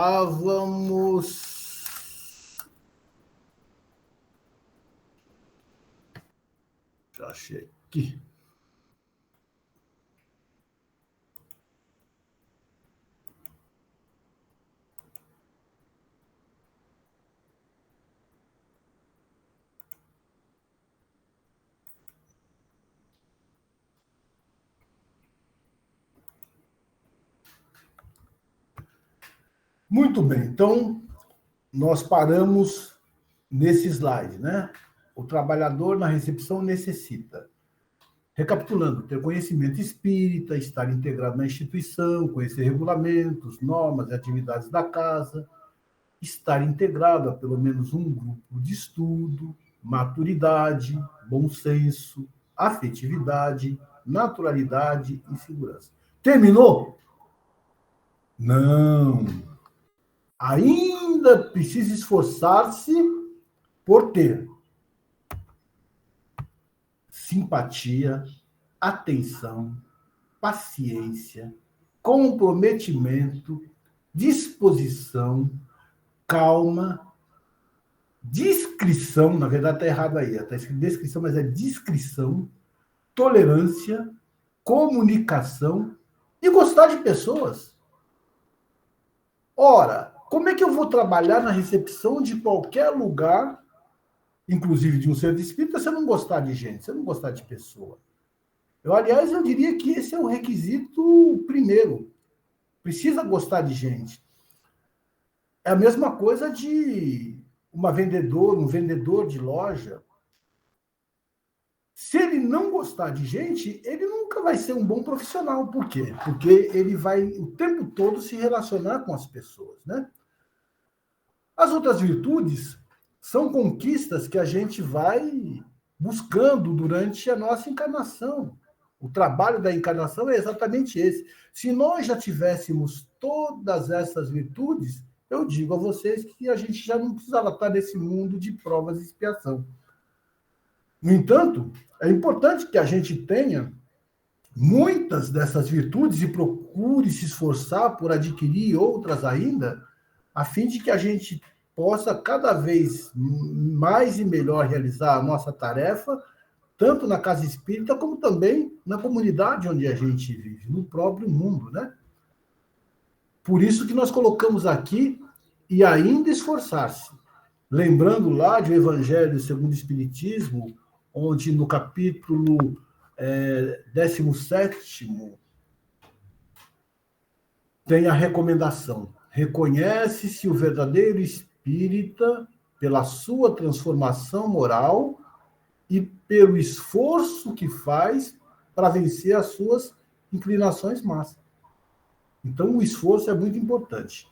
Vamos. Já achei aqui. Muito bem, então nós paramos nesse slide, né? O trabalhador na recepção necessita. Recapitulando, ter conhecimento espírita, estar integrado na instituição, conhecer regulamentos, normas e atividades da casa, estar integrado a pelo menos um grupo de estudo, maturidade, bom senso, afetividade, naturalidade e segurança. Terminou? Não. Ainda precisa esforçar-se por ter simpatia, atenção, paciência, comprometimento, disposição, calma, discrição, na verdade está errado aí, está escrito descrição, mas é discrição, tolerância, comunicação e gostar de pessoas. Ora, como é que eu vou trabalhar na recepção de qualquer lugar, inclusive de um centro espírita, se eu não gostar de gente, se eu não gostar de pessoa? Aliás, eu diria que esse é o requisito primeiro. Precisa gostar de gente. É a mesma coisa de um vendedor de loja. Se ele não gostar de gente, ele nunca vai ser um bom profissional. Por quê? Porque ele vai o tempo todo se relacionar com as pessoas, né? As outras virtudes são conquistas que a gente vai buscando durante a nossa encarnação. O trabalho da encarnação é exatamente esse. Se nós já tivéssemos todas essas virtudes, eu digo a vocês que a gente já não precisava estar nesse mundo de provas e expiação. No entanto, é importante que a gente tenha muitas dessas virtudes e procure se esforçar por adquirir outras ainda, a fim de que a gente possa cada vez mais e melhor realizar a nossa tarefa, tanto na casa espírita como também na comunidade onde a gente vive, no próprio mundo, né? Por isso que nós colocamos aqui e ainda esforçar-se. Lembrando lá de o Evangelho segundo o Espiritismo, onde no capítulo 17º tem a recomendação: reconhece-se o verdadeiro espírita pela sua transformação moral e pelo esforço que faz para vencer as suas inclinações más. Então, o esforço é muito importante.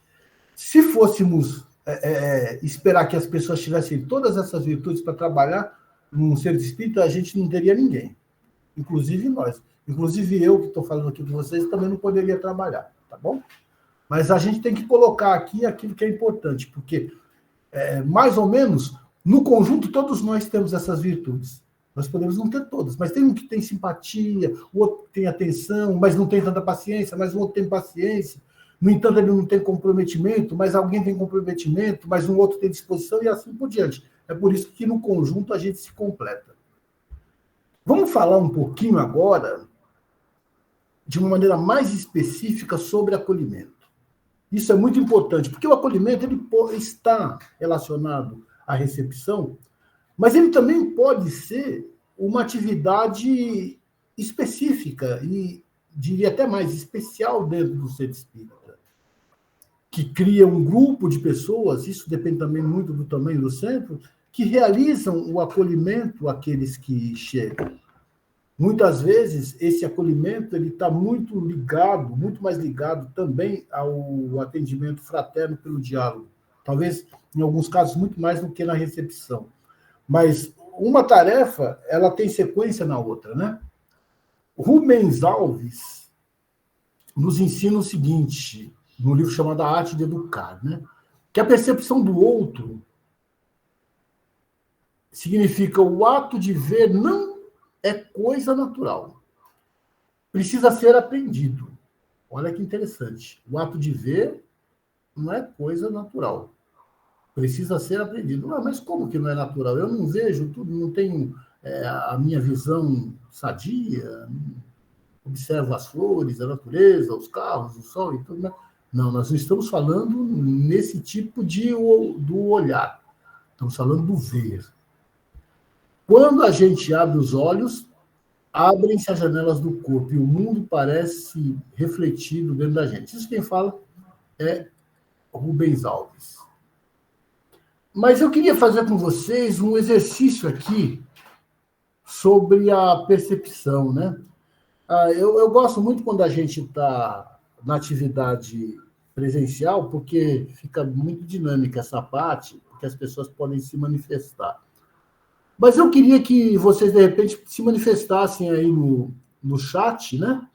Se fôssemos esperar que as pessoas tivessem todas essas virtudes para trabalhar num centro espírita, a gente não teria ninguém. Inclusive nós. Inclusive eu, que estou falando aqui com vocês, também não poderia trabalhar, tá bom? Mas a gente tem que colocar aqui aquilo que é importante, porque, mais ou menos, no conjunto, todos nós temos essas virtudes. Nós podemos não ter todas, mas tem um que tem simpatia, o outro que tem atenção, mas não tem tanta paciência, mas o outro tem paciência. No entanto, ele não tem comprometimento, mas alguém tem comprometimento, mas um outro tem disposição, e assim por diante. É por isso que, no conjunto, a gente se completa. Vamos falar um pouquinho agora, de uma maneira mais específica, sobre acolhimento. Isso é muito importante, porque o acolhimento ele está relacionado à recepção, mas ele também pode ser uma atividade específica e, diria até mais, especial dentro do centro espírita, que cria um grupo de pessoas, isso depende também muito do tamanho do centro, que realizam o acolhimento àqueles que chegam. Muitas vezes, esse acolhimento ele está muito ligado, muito mais ligado também ao atendimento fraterno pelo diálogo. Talvez, em alguns casos, muito mais do que na recepção. Mas uma tarefa, ela tem sequência na outra, né? Rubens Alves nos ensina o seguinte, no livro chamado A Arte de Educar, né? Que a percepção do outro significa o ato de ver não é coisa natural. Precisa ser aprendido. Olha que interessante. O ato de ver não é coisa natural. Precisa ser aprendido. Mas como que não é natural? Eu não vejo tudo, não tenho a minha visão sadia, observo as flores, a natureza, os carros, o sol e tudo. Né? Não, nós não estamos falando nesse tipo do olhar. Estamos falando do ver. Quando a gente abre os olhos, abrem-se as janelas do corpo e o mundo parece refletido dentro da gente. Isso quem fala é Rubens Alves. Mas eu queria fazer com vocês um exercício aqui sobre a percepção, né? Eu gosto muito quando a gente está na atividade presencial, porque fica muito dinâmica essa parte, porque as pessoas podem se manifestar. Mas eu queria que vocês, de repente, se manifestassem aí no chat, né?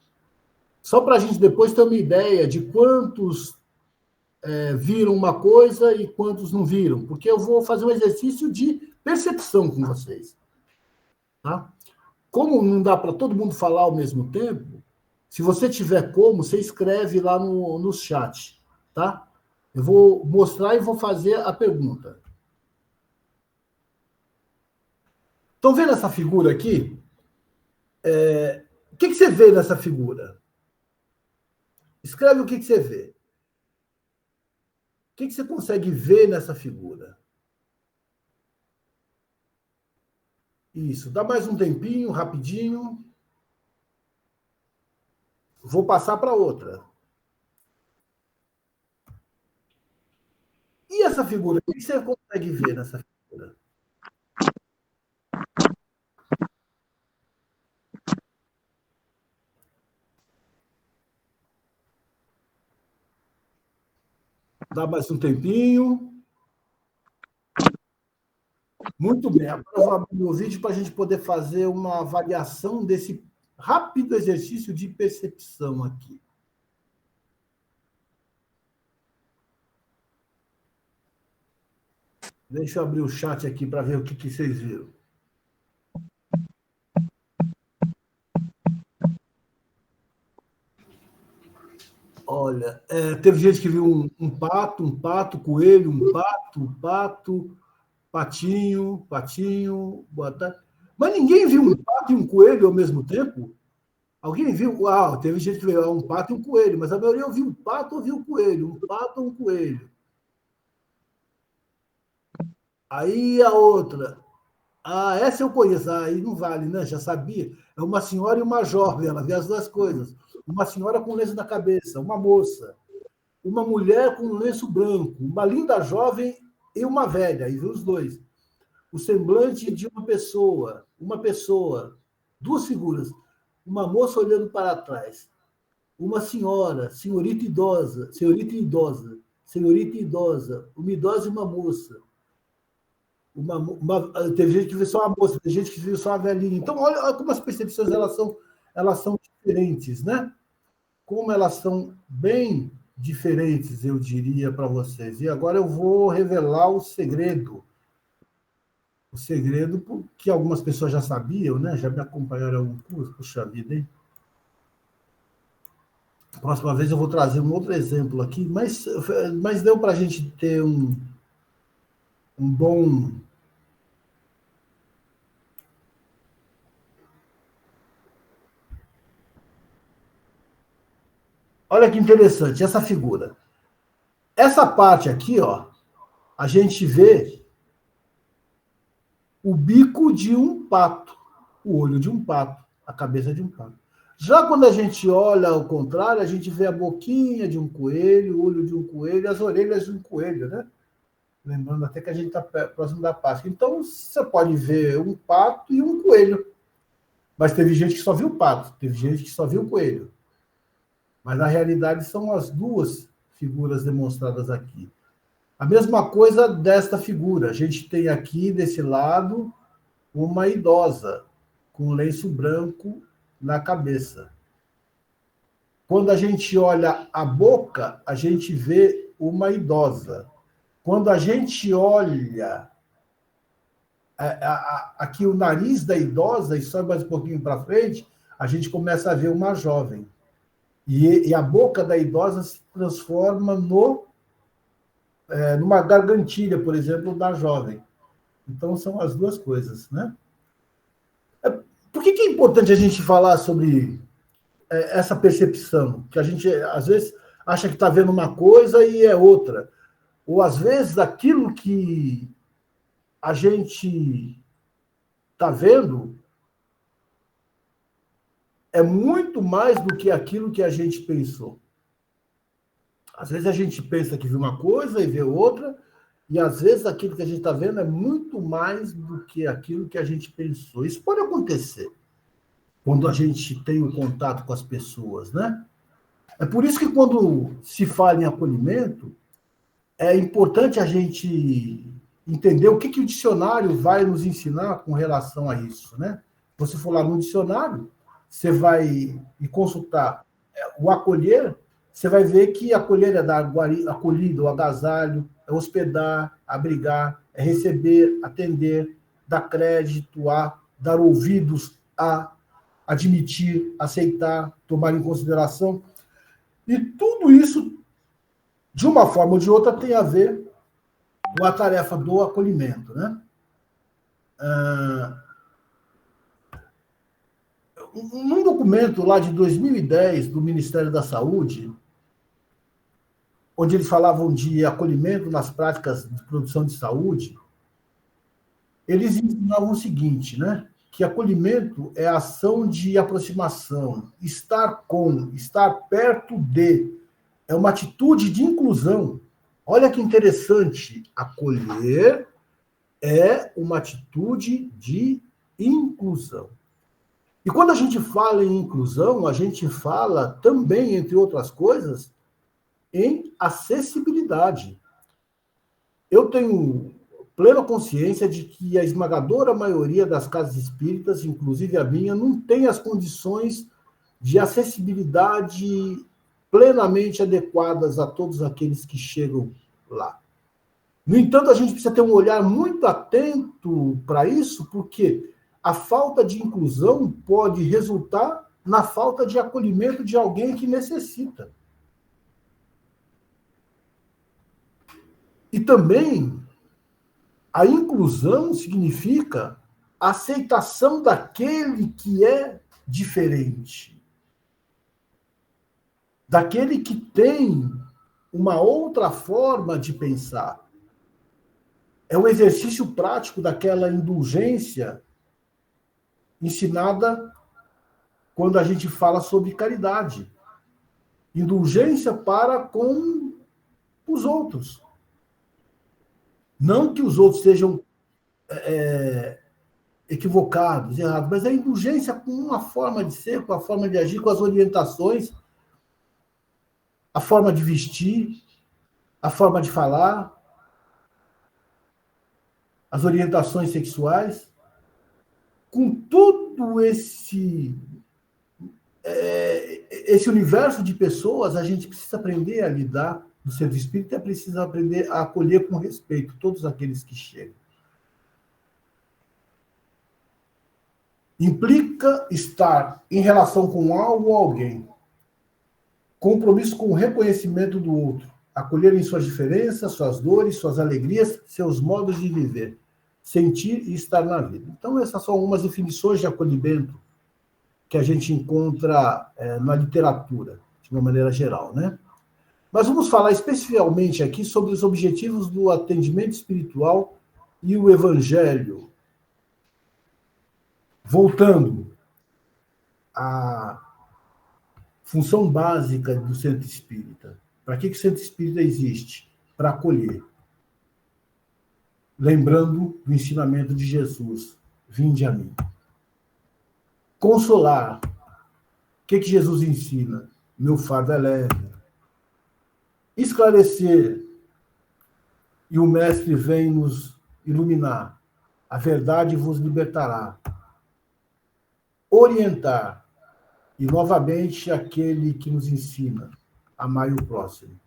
Só para a gente depois ter uma ideia de quantos viram uma coisa e quantos não viram, porque eu vou fazer um exercício de percepção com vocês. Tá? Como não dá para todo mundo falar ao mesmo tempo, se você tiver como, você escreve lá no chat. Tá? Eu vou mostrar e vou fazer a pergunta. Estão vendo essa figura aqui? O que você vê nessa figura? Escreve o que você vê. O que você consegue ver nessa figura? Isso. Dá mais um tempinho, rapidinho. Vou passar para outra. E essa figura? O que você consegue ver nessa figura? Dá mais um tempinho. Muito bem. Agora eu vou abrir o vídeo para a gente poder fazer uma avaliação desse rápido exercício de percepção aqui. Deixa eu abrir o chat aqui para ver o que vocês viram. Olha, teve gente que viu um pato, coelho, um pato, patinho, boa tarde. Mas ninguém viu um pato e um coelho ao mesmo tempo? Alguém viu? Teve gente que viu um pato e um coelho, mas a maioria ouviu um pato ou viu um coelho, um pato ou um coelho. Aí a outra, essa eu conheço, aí não vale, né? Já sabia. É uma senhora e uma jovem, ela vê as duas coisas. Uma senhora com lenço na cabeça, uma moça. Uma mulher com lenço branco, uma linda jovem e uma velha, aí viu os dois. O semblante de uma pessoa, duas figuras, uma moça olhando para trás, uma senhora, senhorita idosa, uma idosa e uma moça. Teve gente que viu só uma moça, teve gente que viu só uma velhinha. Então, olha como as percepções elas são diferentes, né? Como elas são bem diferentes, eu diria para vocês. E agora eu vou revelar o segredo. O segredo que algumas pessoas já sabiam, né? Já me acompanharam em algum curso. Puxa vida, hein? Próxima vez eu vou trazer um outro exemplo aqui, mas deu para a gente ter um bom... Olha que interessante, essa figura. Essa parte aqui, ó, a gente vê o bico de um pato, o olho de um pato, a cabeça de um pato. Já quando a gente olha ao contrário, a gente vê a boquinha de um coelho, o olho de um coelho, as orelhas de um coelho, né? Lembrando até que a gente está próximo da Páscoa. Então, você pode ver um pato e um coelho. Mas teve gente que só viu o pato, teve gente que só viu o coelho. Mas, na realidade, são as duas figuras demonstradas aqui. A mesma coisa desta figura. A gente tem aqui, desse lado, uma idosa com lenço branco na cabeça. Quando a gente olha a boca, a gente vê uma idosa. Quando a gente olha aqui o nariz da idosa e sobe mais um pouquinho para frente, a gente começa a ver uma jovem. E a boca da idosa se transforma no numa gargantilha, por exemplo, da jovem. Então, são as duas coisas, né? Por que é importante a gente falar sobre essa percepção? Que a gente, às vezes, acha que está vendo uma coisa e é outra. Ou, às vezes, aquilo que a gente está vendo é muito mais do que aquilo que a gente pensou. Às vezes a gente pensa que viu uma coisa e vê outra, e às vezes aquilo que a gente está vendo é muito mais do que aquilo que a gente pensou. Isso pode acontecer quando a gente tem o contato com as pessoas, né? É por isso que quando se fala em acolhimento, é importante a gente entender o que o dicionário vai nos ensinar com relação a isso, né? Se você for lá no dicionário, você vai consultar o acolher, você vai ver que acolher é dar acolhida, o agasalho, é hospedar, abrigar, é receber, atender, dar crédito a, dar ouvidos a, admitir, aceitar, tomar em consideração. E tudo isso, de uma forma ou de outra, tem a ver com a tarefa do acolhimento, né? Num documento lá de 2010 do Ministério da Saúde, onde eles falavam de acolhimento nas práticas de produção de saúde, eles ensinavam o seguinte, né? Que acolhimento é a ação de aproximação, estar com, estar perto de, é uma atitude de inclusão. Olha que interessante, acolher é uma atitude de inclusão. E quando a gente fala em inclusão, a gente fala também, entre outras coisas, em acessibilidade. Eu tenho plena consciência de que a esmagadora maioria das casas espíritas, inclusive a minha, não tem as condições de acessibilidade plenamente adequadas a todos aqueles que chegam lá. No entanto, a gente precisa ter um olhar muito atento para isso, porque a falta de inclusão pode resultar na falta de acolhimento de alguém que necessita. E também a inclusão significa a aceitação daquele que é diferente, daquele que tem uma outra forma de pensar. É um exercício prático daquela indulgência ensinada quando a gente fala sobre caridade. Indulgência para com os outros. Não que os outros sejam equivocados, errados, mas a indulgência com uma forma de ser, com a forma de agir, com as orientações, a forma de vestir, a forma de falar, as orientações sexuais. Com todo esse universo de pessoas, a gente precisa aprender a lidar no centro espírita, precisa aprender a acolher com respeito todos aqueles que chegam. Implica estar em relação com algo ou alguém, compromisso com o reconhecimento do outro, acolher em suas diferenças, suas dores, suas alegrias, seus modos de viver, sentir e estar na vida. Então, essas são algumas definições de acolhimento que a gente encontra na literatura, de uma maneira geral, né? Mas vamos falar especificamente aqui sobre os objetivos do atendimento espiritual e o evangelho. Voltando à função básica do centro espírita. Para que o centro espírita existe? Para acolher. Lembrando do ensinamento de Jesus, vinde a mim. Consolar. O que Jesus ensina? Meu fardo é leve. Esclarecer. E o Mestre vem nos iluminar. A verdade vos libertará. Orientar. E, novamente, aquele que nos ensina. Amai o próximo.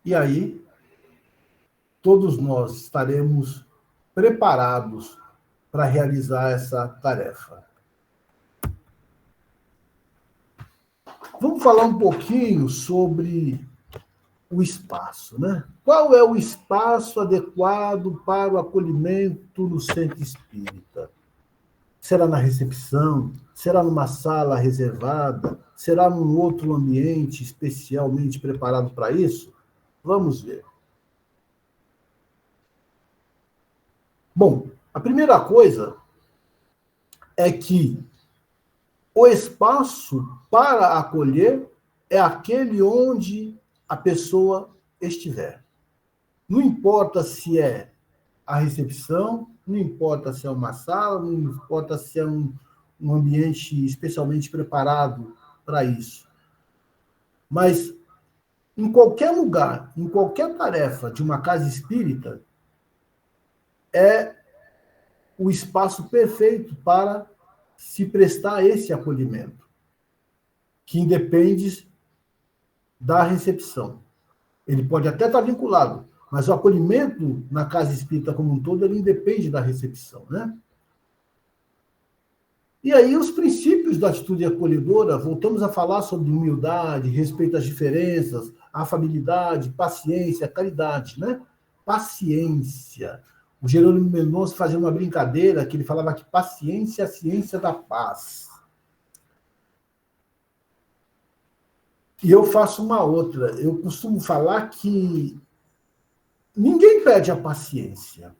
E aí, todos nós estaremos preparados para realizar essa tarefa. Vamos falar um pouquinho sobre o espaço, né? Qual é o espaço adequado para o acolhimento no centro espírita? Será na recepção? Será numa sala reservada? Será num outro ambiente especialmente preparado para isso? Vamos ver. Bom, a primeira coisa é que o espaço para acolher é aquele onde a pessoa estiver. Não importa se é a recepção, não importa se é uma sala, não importa se é um ambiente especialmente preparado para isso. Mas em qualquer lugar, em qualquer tarefa de uma casa espírita, é o espaço perfeito para se prestar esse acolhimento, que independe da recepção. Ele pode até estar vinculado, mas o acolhimento na casa espírita como um todo, ele independe da recepção, né? E aí os princípios da atitude acolhedora, voltamos a falar sobre humildade, respeito às diferenças, afabilidade, paciência, caridade, né? Paciência. O Jerônimo Mendonça fazia uma brincadeira que ele falava que paciência é a ciência da paz. E eu faço uma outra. Eu costumo falar que ninguém perde a paciência.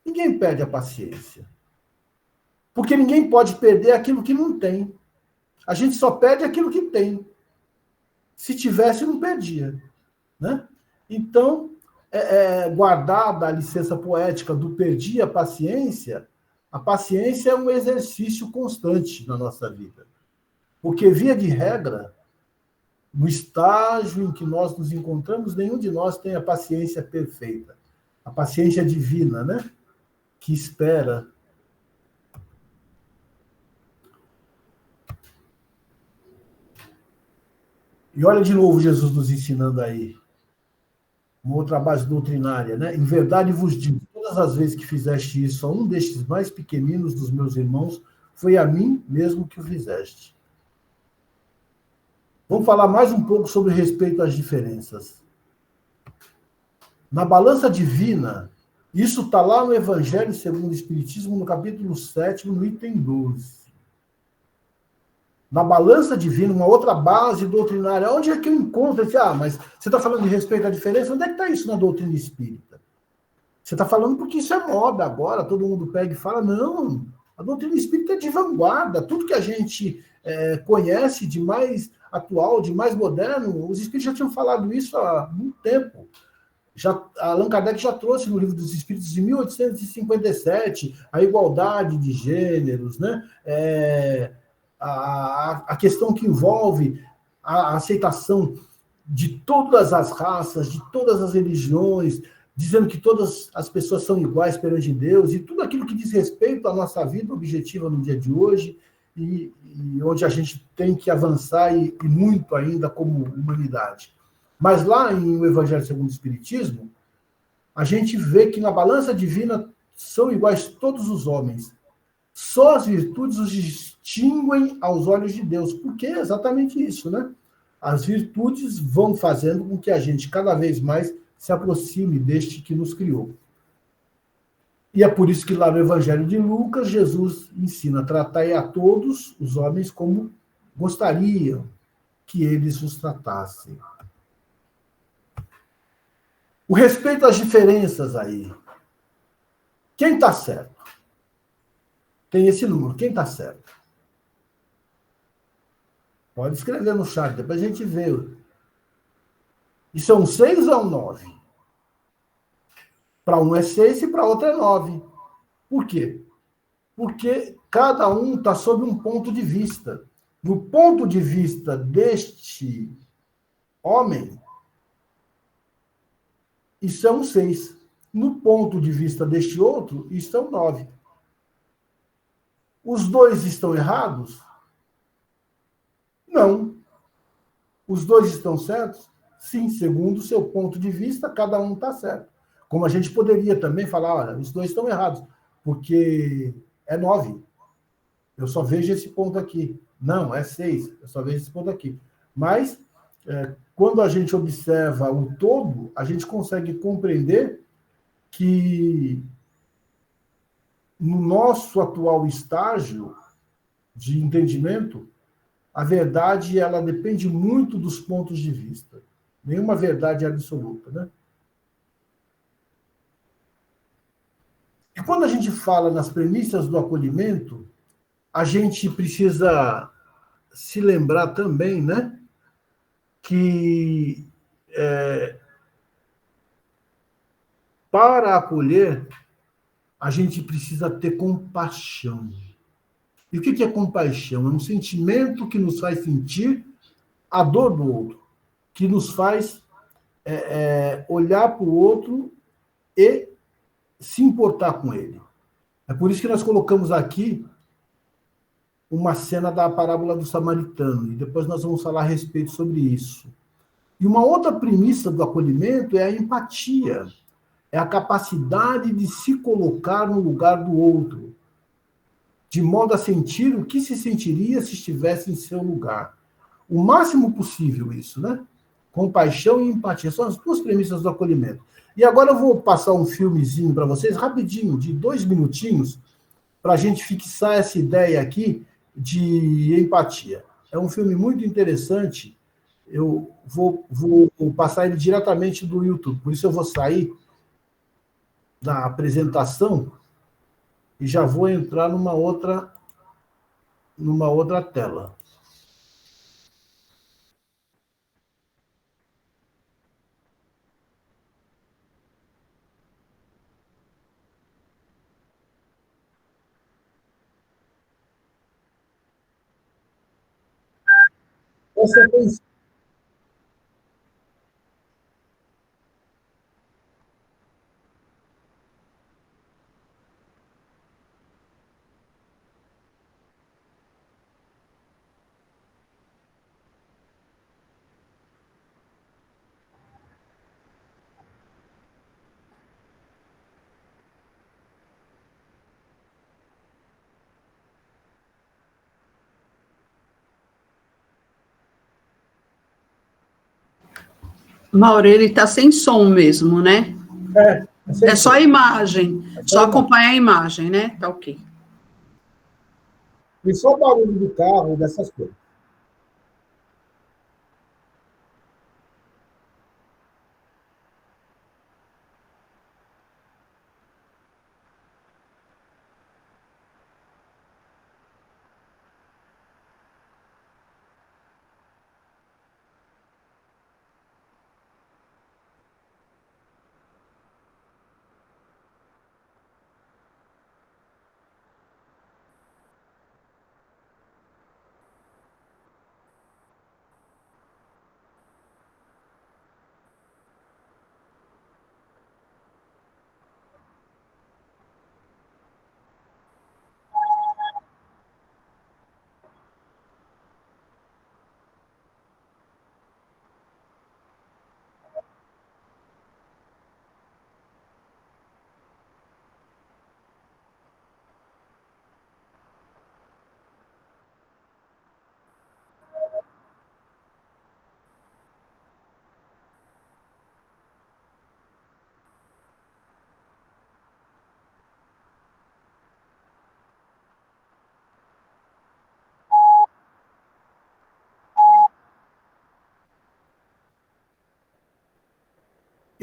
Ninguém perde a paciência. Porque ninguém pode perder aquilo que não tem. A gente só perde aquilo que tem. Se tivesse, não perdia. Né? Então, guardada a licença poética do perdi a paciência é um exercício constante na nossa vida. Porque, via de regra, no estágio em que nós nos encontramos, nenhum de nós tem a paciência perfeita. A paciência divina, né? Que espera. E olha de novo Jesus nos ensinando aí. Uma outra base doutrinária, né? Em verdade vos digo, todas as vezes que fizeste isso a um destes mais pequeninos dos meus irmãos, foi a mim mesmo que o fizeste. Vamos falar mais um pouco sobre respeito às diferenças. Na balança divina, isso está lá no Evangelho segundo o Espiritismo, no capítulo 7, no item 12. Na balança divina, uma outra base doutrinária. Onde é que eu encontro esse? Mas você está falando de respeito à diferença? Onde é que está isso na doutrina espírita? Você está falando porque isso é moda agora, todo mundo pega e fala. Não, a doutrina espírita é de vanguarda. Tudo que a gente conhece de mais atual, de mais moderno, os espíritos já tinham falado isso há muito tempo. Allan Kardec já trouxe no Livro dos Espíritos de 1857 a igualdade de gêneros, né? A questão que envolve a aceitação de todas as raças, de todas as religiões, dizendo que todas as pessoas são iguais perante Deus, e tudo aquilo que diz respeito à nossa vida objetiva no dia de hoje, e onde a gente tem que avançar e muito ainda como humanidade. Mas lá em O Evangelho segundo o Espiritismo, a gente vê que na balança divina são iguais todos os homens. Só as virtudes os distinguem aos olhos de Deus. Porque é exatamente isso, né? As virtudes vão fazendo com que a gente cada vez mais se aproxime deste que nos criou. E é por isso que lá no Evangelho de Lucas, Jesus ensina: tratai a todos os homens como gostariam que eles os tratassem. O respeito às diferenças aí. Quem está certo? Tem esse número. Quem está certo? Pode escrever no chat, depois a gente vê. Isso é um 6 ou um 9? Para um é 6 e para outro é 9. Por quê? Porque cada um está sob um ponto de vista. No ponto de vista deste homem, isso é um 6. No ponto de vista deste outro, isso é um 9. Os dois estão errados? Não. Os dois estão certos? Sim, segundo o seu ponto de vista, cada um está certo. Como a gente poderia também falar, olha, os dois estão errados, porque é 9. Eu só vejo esse ponto aqui. Não, é 6. Eu só vejo esse ponto aqui. Mas, quando a gente observa o todo, a gente consegue compreender que no nosso atual estágio de entendimento, a verdade ela depende muito dos pontos de vista. Nenhuma verdade é absoluta, né? E quando a gente fala nas premissas do acolhimento, a gente precisa se lembrar também, né, que para acolher, a gente precisa ter compaixão. E o que é compaixão? É um sentimento que nos faz sentir a dor do outro, que nos faz olhar para o outro e se importar com ele. É por isso que nós colocamos aqui uma cena da parábola do samaritano, e depois nós vamos falar a respeito sobre isso. E uma outra premissa do acolhimento é a empatia, é a capacidade de se colocar no lugar do outro, de modo a sentir o que se sentiria se estivesse em seu lugar. O máximo possível isso, né? Compaixão e empatia são as duas premissas do acolhimento. E agora eu vou passar um filmezinho para vocês, rapidinho, de 2 minutinhos, para a gente fixar essa ideia aqui de empatia. É um filme muito interessante. Eu vou passar ele diretamente do YouTube, por isso eu vou sair da apresentação e já vou entrar numa outra tela. Essa foi. Mauro, ele está sem som mesmo, né? É só a imagem, só acompanhar a imagem, né? Tá ok. E só o barulho do carro, dessas coisas.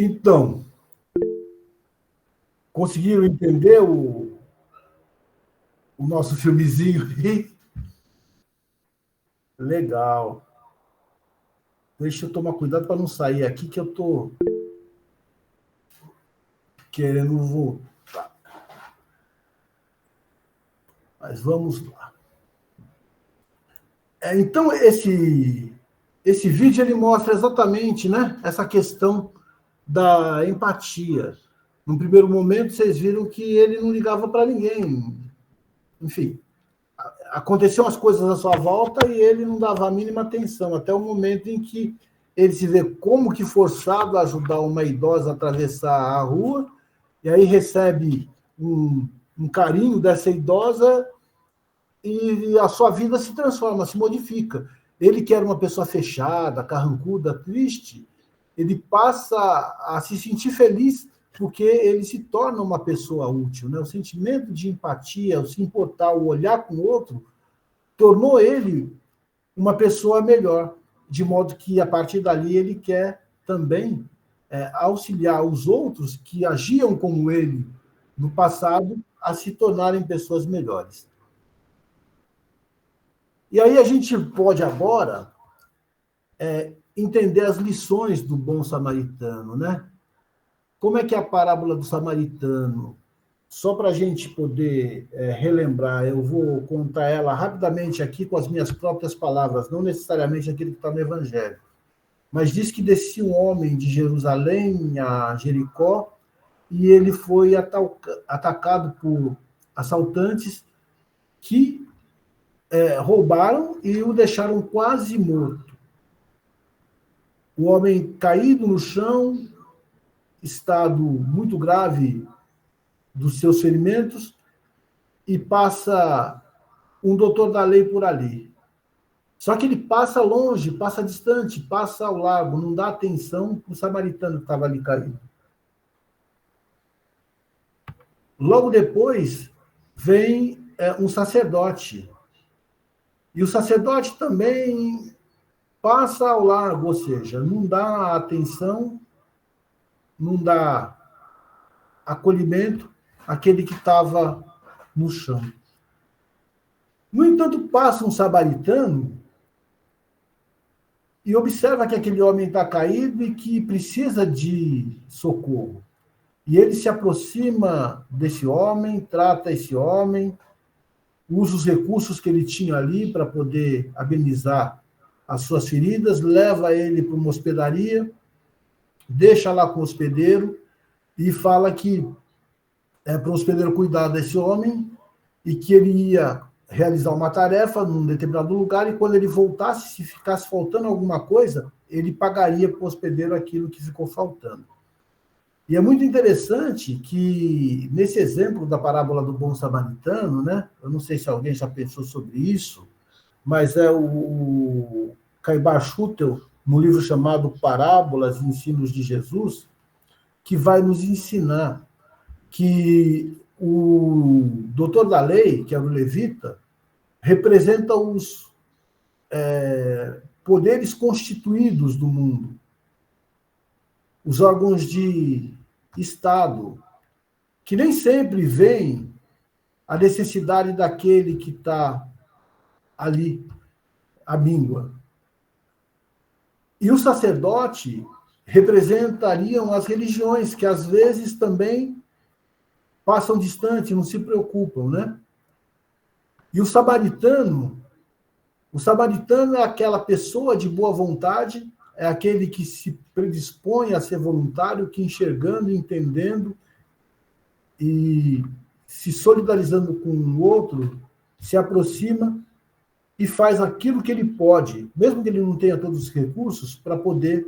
Então, conseguiram entender o nosso filmezinho aí? Legal. Deixa eu tomar cuidado para não sair aqui, que eu estou querendo voltar. Mas vamos lá. Então, esse vídeo ele mostra exatamente, né, essa questão da empatia. No primeiro momento, vocês viram que ele não ligava para ninguém. Enfim, aconteciam as coisas à sua volta e ele não dava a mínima atenção, até o momento em que ele se vê como que forçado a ajudar uma idosa a atravessar a rua, e aí recebe um carinho dessa idosa e a sua vida se transforma, se modifica. Ele que era uma pessoa fechada, carrancuda, triste, ele passa a se sentir feliz porque ele se torna uma pessoa útil, né? O sentimento de empatia, o se importar, o olhar com o outro, tornou ele uma pessoa melhor, de modo que, a partir dali, ele quer também auxiliar os outros que agiam como ele no passado a se tornarem pessoas melhores. E aí a gente pode agora entender as lições do bom samaritano, né? Como é que é a parábola do samaritano? Só para a gente poder relembrar, eu vou contar ela rapidamente aqui com as minhas próprias palavras, não necessariamente aquilo que está no Evangelho. Mas diz que descia um homem de Jerusalém a Jericó e ele foi atacado por assaltantes que roubaram e o deixaram quase morto. O homem caído no chão, estado muito grave dos seus ferimentos, e passa um doutor da lei por ali. Só que ele passa longe, passa distante, passa ao largo, não dá atenção para o samaritano que estava ali caído. Logo depois, vem um sacerdote. E o sacerdote também passa ao largo, ou seja, não dá atenção, não dá acolhimento àquele que estava no chão. No entanto, passa um samaritano e observa que aquele homem está caído e que precisa de socorro. E ele se aproxima desse homem, trata esse homem, usa os recursos que ele tinha ali para poder amenizar as suas feridas, leva ele para uma hospedaria, deixa lá com o hospedeiro e fala que para o hospedeiro cuidar desse homem e que ele ia realizar uma tarefa num determinado lugar e quando ele voltasse, se ficasse faltando alguma coisa, ele pagaria para o hospedeiro aquilo que ficou faltando. E é muito interessante que, nesse exemplo da parábola do bom samaritano, né, eu não sei se alguém já pensou sobre isso, mas é o Caibar Schutel, no livro chamado Parábolas e Ensinos de Jesus, que vai nos ensinar que o doutor da lei, que era o levita, representa os poderes constituídos do mundo, os órgãos de Estado, que nem sempre veem a necessidade daquele que está ali, à míngua. E o sacerdote representariam as religiões, que às vezes também passam distante, não se preocupam, né? E o samaritano é aquela pessoa de boa vontade, é aquele que se predispõe a ser voluntário, que enxergando, entendendo e se solidarizando com o outro, se aproxima e faz aquilo que ele pode, mesmo que ele não tenha todos os recursos, para poder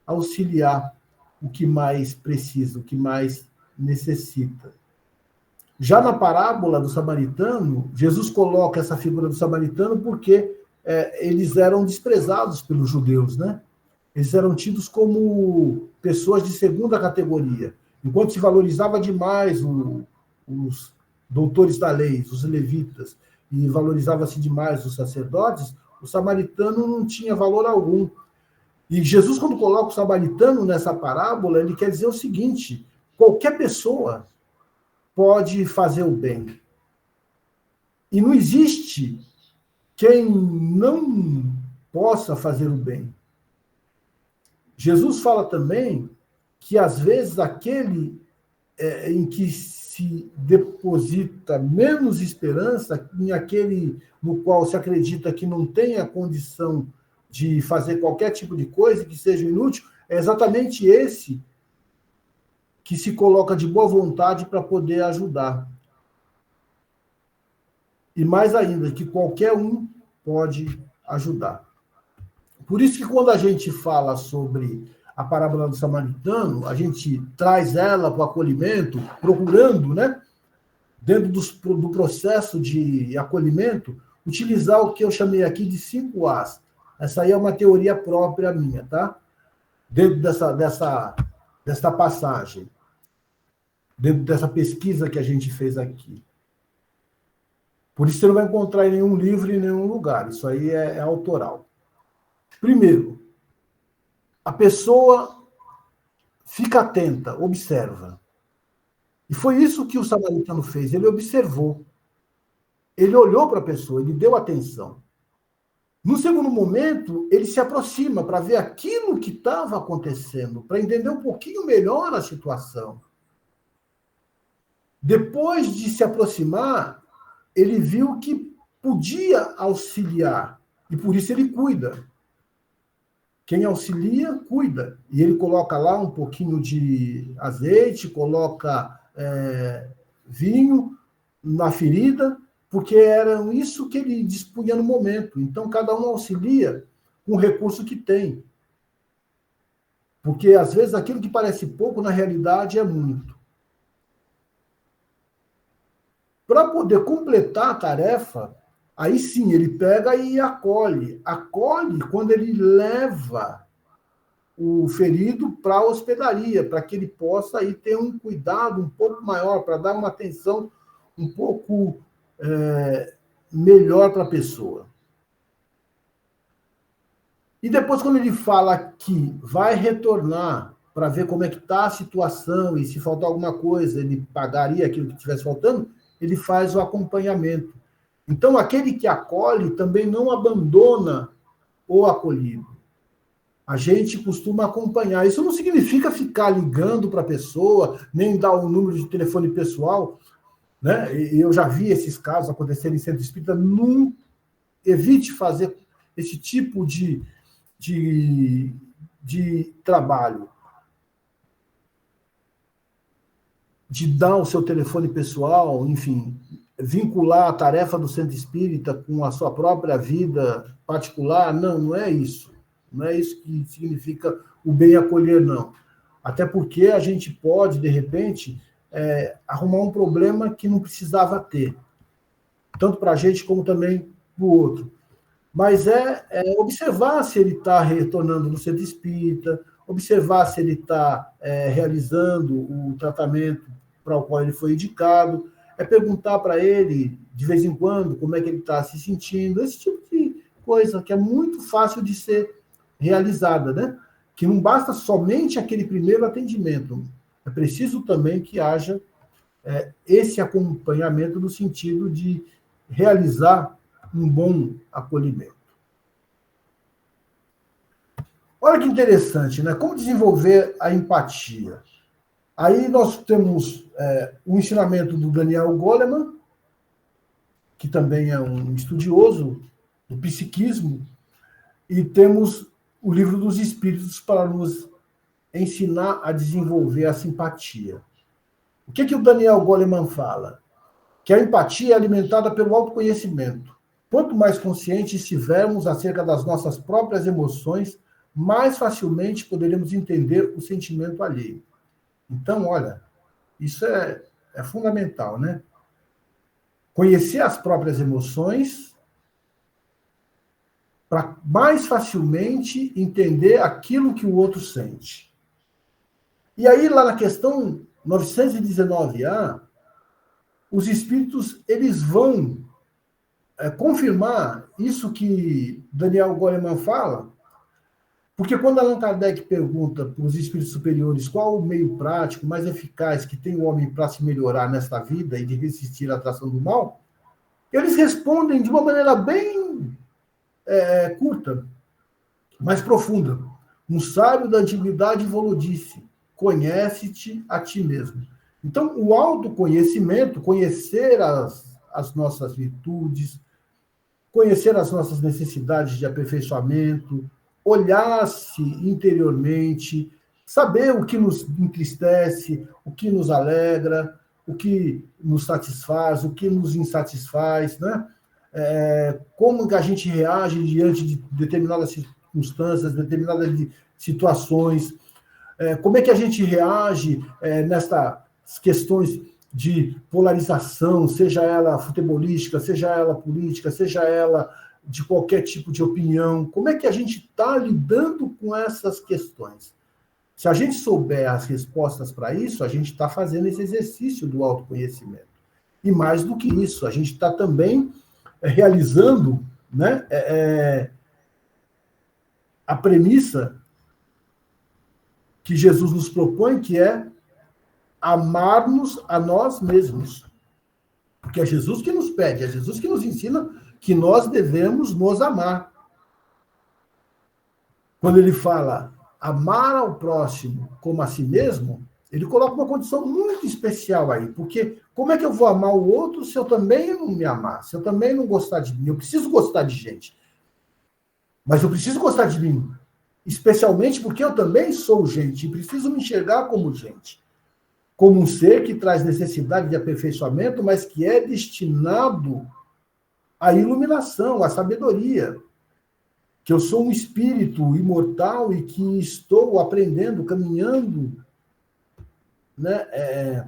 auxiliar o que mais precisa, o que mais necessita. Já na parábola do samaritano, Jesus coloca essa figura do samaritano porque eles eram desprezados pelos judeus, né? Eles eram tidos como pessoas de segunda categoria. Enquanto se valorizava demais os doutores da lei, os levitas, e valorizava-se demais os sacerdotes, o samaritano não tinha valor algum. E Jesus, quando coloca o samaritano nessa parábola, ele quer dizer o seguinte: qualquer pessoa pode fazer o bem. E não existe quem não possa fazer o bem. Jesus fala também que, às vezes, aquele em que se deposita menos esperança, em aquele no qual se acredita que não tem a condição de fazer qualquer tipo de coisa que seja inútil, é exatamente esse que se coloca de boa vontade para poder ajudar. E mais ainda, que qualquer um pode ajudar. Por isso que quando a gente fala sobre a parábola do samaritano, a gente traz ela para o acolhimento, procurando, né, dentro do processo de acolhimento, utilizar o que eu chamei aqui de 5 As. Essa aí é uma teoria própria minha, tá? Dentro dessa passagem, dentro dessa pesquisa que a gente fez aqui. Por isso você não vai encontrar em nenhum livro, em nenhum lugar. Isso aí é autoral. Primeiro, a pessoa fica atenta, observa. E foi isso que o samaritano fez. Ele observou. Ele olhou para a pessoa, ele deu atenção. No segundo momento, ele se aproxima para ver aquilo que estava acontecendo, para entender um pouquinho melhor a situação. Depois de se aproximar, ele viu que podia auxiliar, e por isso ele cuida. Quem auxilia, cuida. E ele coloca lá um pouquinho de azeite, coloca vinho na ferida, porque era isso que ele dispunha no momento. Então, cada um auxilia com o recurso que tem. Porque, às vezes, aquilo que parece pouco, na realidade, é muito. Para poder completar a tarefa, aí sim, ele pega e acolhe. Acolhe quando ele leva o ferido para a hospedaria, para que ele possa aí ter um cuidado um pouco maior, para dar uma atenção um pouco melhor para a pessoa. E depois, quando ele fala que vai retornar para ver como é que está a situação e se faltar alguma coisa, ele pagaria aquilo que estivesse faltando, ele faz o acompanhamento. Então, aquele que acolhe também não abandona o acolhido. A gente costuma acompanhar. Isso não significa ficar ligando para a pessoa, nem dar um número de telefone pessoal, né? Eu já vi esses casos acontecerem em centro espírita. Não evite fazer esse tipo de trabalho. De dar o seu telefone pessoal, enfim, vincular a tarefa do centro espírita com a sua própria vida particular. Não é isso. Não é isso que significa o bem acolher, não. Até porque a gente pode, de repente, arrumar um problema que não precisava ter. Tanto para a gente como também para o outro. Mas observar se ele está retornando no centro espírita, observar se ele está realizando o tratamento para o qual ele foi indicado, perguntar para ele, de vez em quando, como é que ele está se sentindo, esse tipo de coisa que é muito fácil de ser realizada, né? Que não basta somente aquele primeiro atendimento, é preciso também que haja esse acompanhamento no sentido de realizar um bom acolhimento. Olha que interessante, né? Como desenvolver a empatia? Aí nós temos o ensinamento do Daniel Goleman, que também é um estudioso do psiquismo, e temos o Livro dos Espíritos para nos ensinar a desenvolver a simpatia. O que o Daniel Goleman fala? Que a empatia é alimentada pelo autoconhecimento. Quanto mais conscientes estivermos acerca das nossas próprias emoções, mais facilmente poderemos entender o sentimento alheio. Então, olha, isso é fundamental, né? Conhecer as próprias emoções para mais facilmente entender aquilo que o outro sente. E aí, lá na questão 919A, os espíritos eles vão confirmar isso que Daniel Goleman fala, porque quando Allan Kardec pergunta para os espíritos superiores qual o meio prático mais eficaz que tem o homem para se melhorar nesta vida e de resistir à atração do mal, eles respondem de uma maneira bem curta, mas profunda. Um sábio da antiguidade falou, disse, conhece-te a ti mesmo. Então, o autoconhecimento, conhecer as nossas virtudes, conhecer as nossas necessidades de aperfeiçoamento, olhar-se interiormente, saber o que nos entristece, o que nos alegra, o que nos satisfaz, o que nos insatisfaz, né? Como que a gente reage diante de determinadas circunstâncias, determinadas situações, como é que a gente reage nestas questões de polarização, seja ela futebolística, seja ela política, seja ela de qualquer tipo de opinião? Como é que a gente está lidando com essas questões? Se a gente souber as respostas para isso, a gente está fazendo esse exercício do autoconhecimento. E mais do que isso, a gente está também realizando, né, a premissa que Jesus nos propõe, que é amar-nos a nós mesmos. Porque é Jesus que nos pede, é Jesus que nos ensina que nós devemos nos amar. Quando ele fala amar ao próximo como a si mesmo, ele coloca uma condição muito especial aí, porque como é que eu vou amar o outro se eu também não me amar, se eu também não gostar de mim? Eu preciso gostar de gente, mas eu preciso gostar de mim, especialmente porque eu também sou gente e preciso me enxergar como gente, como um ser que traz necessidade de aperfeiçoamento, mas que é destinado à iluminação, à sabedoria, que eu sou um espírito imortal e que estou aprendendo, caminhando, né,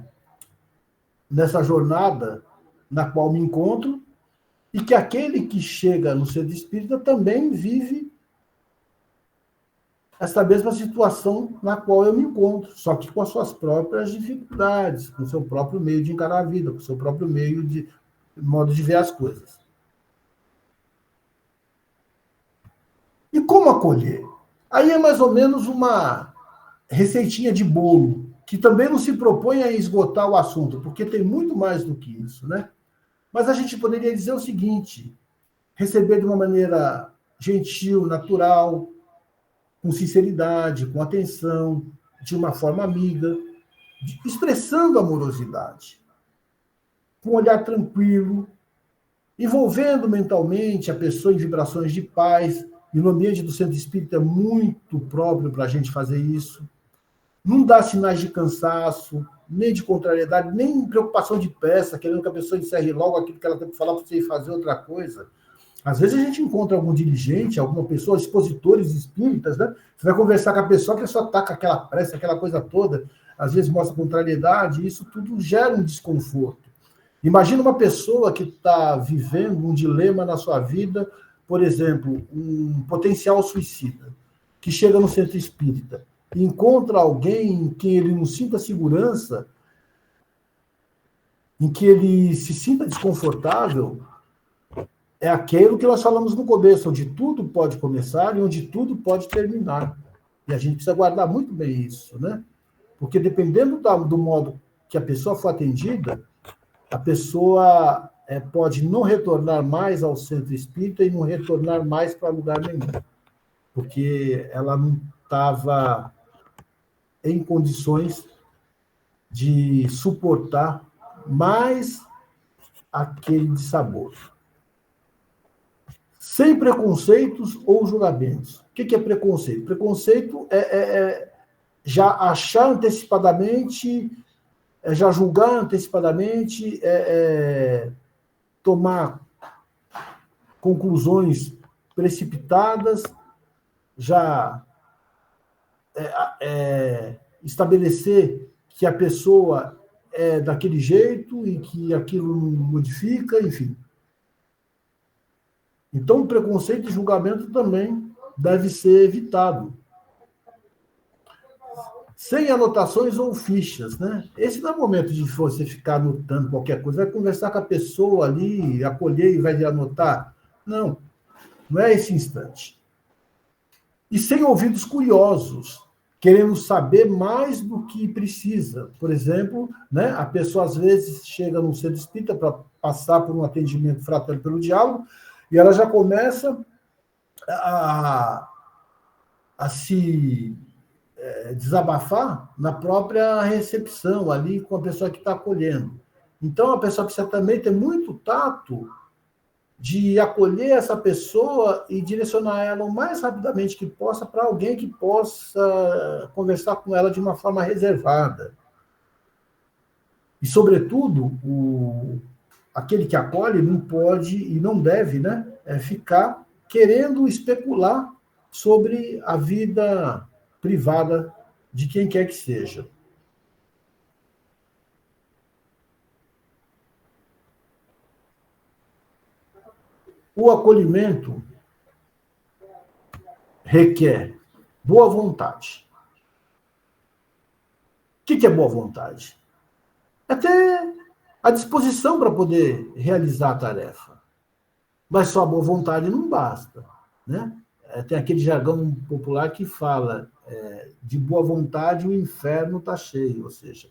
nessa jornada na qual me encontro, e que aquele que chega no centro espírita também vive essa mesma situação na qual eu me encontro, só que com as suas próprias dificuldades, com o seu próprio meio de encarar a vida, com o seu próprio modo de ver as coisas. E como acolher? Aí é mais ou menos uma receitinha de bolo, que também não se propõe a esgotar o assunto, porque tem muito mais do que isso, né? Mas a gente poderia dizer o seguinte: receber de uma maneira gentil, natural, com sinceridade, com atenção, de uma forma amiga, expressando amorosidade, com um olhar tranquilo, envolvendo mentalmente a pessoa em vibrações de paz, e no ambiente do centro espírita é muito próprio para a gente fazer isso. Não dá sinais de cansaço, nem de contrariedade, nem preocupação de pressa, querendo que a pessoa encerre logo aquilo que ela tem que falar para você ir fazer outra coisa. Às vezes a gente encontra algum dirigente, alguma pessoa, expositores espíritas, né? Você vai conversar com a pessoa está com aquela pressa, aquela coisa toda, às vezes mostra contrariedade, e isso tudo gera um desconforto. Imagina uma pessoa que está vivendo um dilema na sua vida, por exemplo, um potencial suicida, que chega no centro espírita e encontra alguém em quem ele não sinta segurança, em que ele se sinta desconfortável. É aquilo que nós falamos no começo, onde tudo pode começar e onde tudo pode terminar. E a gente precisa guardar muito bem isso, né? Porque dependendo do modo que a pessoa for atendida, a pessoa pode não retornar mais ao centro espírita e não retornar mais para lugar nenhum, porque ela não estava em condições de suportar mais aquele dissabor. Sem preconceitos ou julgamentos. O que é preconceito? Preconceito é já achar antecipadamente, já julgar antecipadamente, tomar conclusões precipitadas, já estabelecer que a pessoa é daquele jeito e que aquilo não modifica, enfim. Então, o preconceito e julgamento também deve ser evitado. Sem anotações ou fichas, né? Esse não é o momento de você ficar anotando qualquer coisa, vai conversar com a pessoa ali, acolher e vai anotar. Não, não é esse instante. E sem ouvidos curiosos, querendo saber mais do que precisa. Por exemplo, né, a pessoa às vezes chega num centro espírita para passar por um atendimento fraterno pelo diálogo, e ela já começa a se desabafar na própria recepção, ali com a pessoa que está acolhendo. Então, a pessoa precisa também ter muito tato de acolher essa pessoa e direcionar ela o mais rapidamente que possa para alguém que possa conversar com ela de uma forma reservada. E, sobretudo, aquele que acolhe não pode e não deve, né, ficar querendo especular sobre a vida privada de quem quer que seja. O acolhimento requer boa vontade. O que é boa vontade? É ter a disposição para poder realizar a tarefa. Mas só a boa vontade não basta, né? Tem aquele jargão popular que fala de boa vontade o inferno está cheio, ou seja,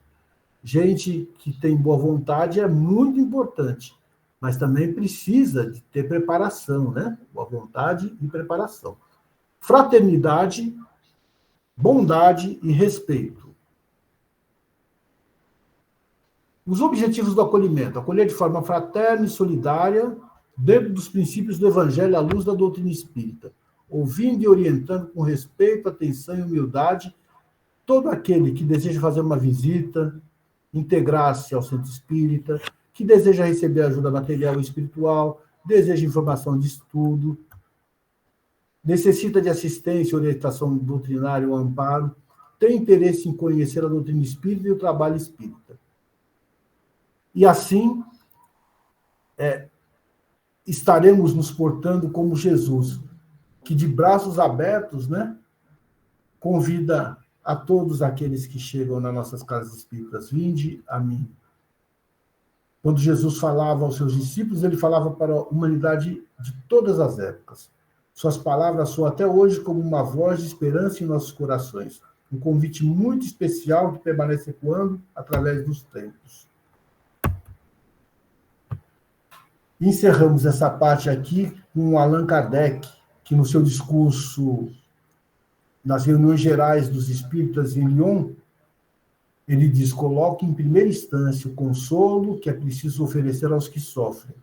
gente que tem boa vontade é muito importante, mas também precisa de ter preparação, né? Boa vontade e preparação. Fraternidade, bondade e respeito. Os objetivos do acolhimento: acolher de forma fraterna e solidária, dentro dos princípios do Evangelho à luz da doutrina espírita, ouvindo e orientando com respeito, atenção e humildade todo aquele que deseja fazer uma visita, integrar-se ao centro espírita, que deseja receber ajuda material e espiritual, deseja informação de estudo, necessita de assistência, orientação doutrinária ou amparo, tem interesse em conhecer a doutrina espírita e o trabalho espírita. E assim, estaremos nos portando como Jesus, que de braços abertos, né, convida a todos aqueles que chegam nas nossas casas espíritas: vinde a mim. Quando Jesus falava aos seus discípulos, ele falava para a humanidade de todas as épocas. Suas palavras soam até hoje como uma voz de esperança em nossos corações. Um convite muito especial que permanece ecoando através dos tempos. Encerramos essa parte aqui com Allan Kardec, que no seu discurso nas reuniões gerais dos espíritas em Lyon, ele diz: coloque em primeira instância o consolo que é preciso oferecer aos que sofrem,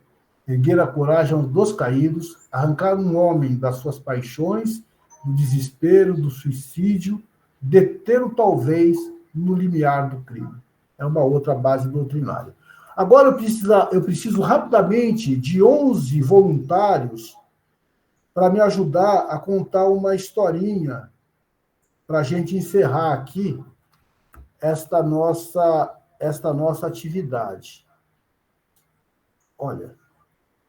erguer a coragem dos caídos, arrancar um homem das suas paixões, do desespero, do suicídio, detê-lo talvez no limiar do crime. É uma outra base doutrinária. Agora eu preciso rapidamente de 11 voluntários para me ajudar a contar uma historinha para a gente encerrar aqui esta nossa atividade. Olha,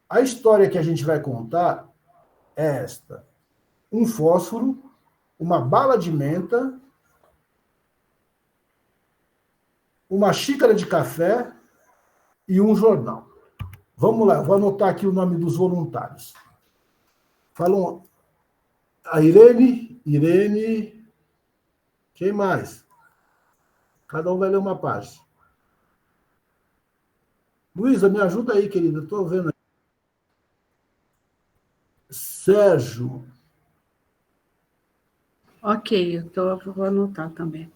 a história que a gente vai contar é esta: um fósforo, uma bala de menta, uma xícara de café e um jornal. Vamos lá, vou anotar aqui o nome dos voluntários. Falam a Irene, quem mais? Cada um vai ler uma página. Luísa, me ajuda aí, querida, estou vendo aí. Sérgio. Ok, vou anotar também.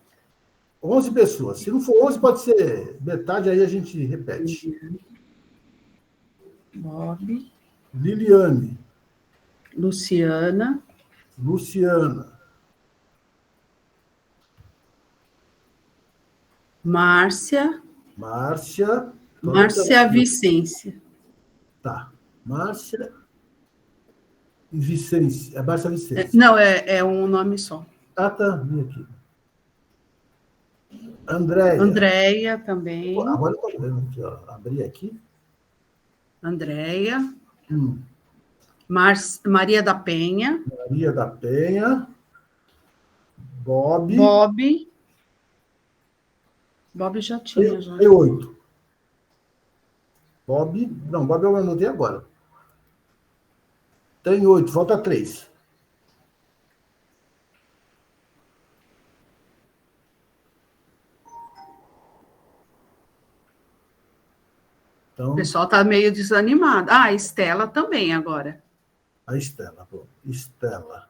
11 pessoas. Se não for 11, pode ser metade, aí a gente repete. Bob. Liliane. Luciana. Márcia. Márcia Vicência. Tá. Márcia e Vicência. É Márcia Vicência. Não, é um nome só. Ah, tá. Vim aqui. Andréia. Andréia também. Agora eu estou vendo aqui, ó. Abri aqui. Andréia. Maria da Penha. Bob. Bob já tinha. Já. Tem 8. Bob eu anotei agora. Tem 8, falta 3. Então, o pessoal está meio desanimado. Ah, a Estela também agora. A Estela, pô. Estela.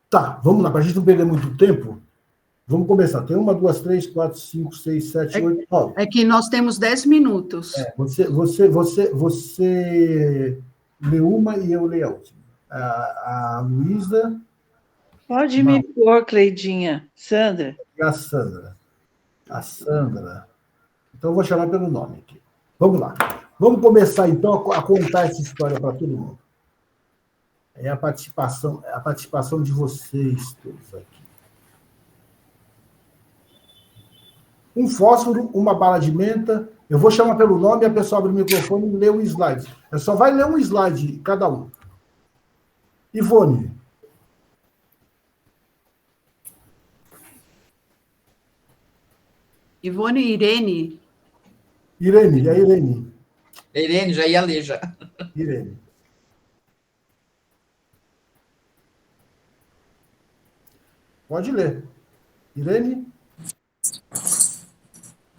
Tá, vamos lá, para a gente não perder muito tempo. Vamos começar. Tem 1, 2, 3, 4, 5, 6, 7, 8, 9. É que nós temos 10 minutos. Você lê uma e eu leio a última. A Luísa. Pode me pôr, Cleidinha. Sandra. E a Sandra. Então, eu vou chamar pelo nome aqui. Vamos lá. Vamos começar, então, a contar essa história para todo mundo. É a participação de vocês todos aqui. Um fósforo, uma bala de menta, Eu vou chamar pelo nome, a pessoa abre o microfone e lê o slide. Só vai ler um slide, cada um. Ivone. Ivone e Irene. Irene, é Irene. Irene, já ia ler, já. Irene. Pode ler. Irene?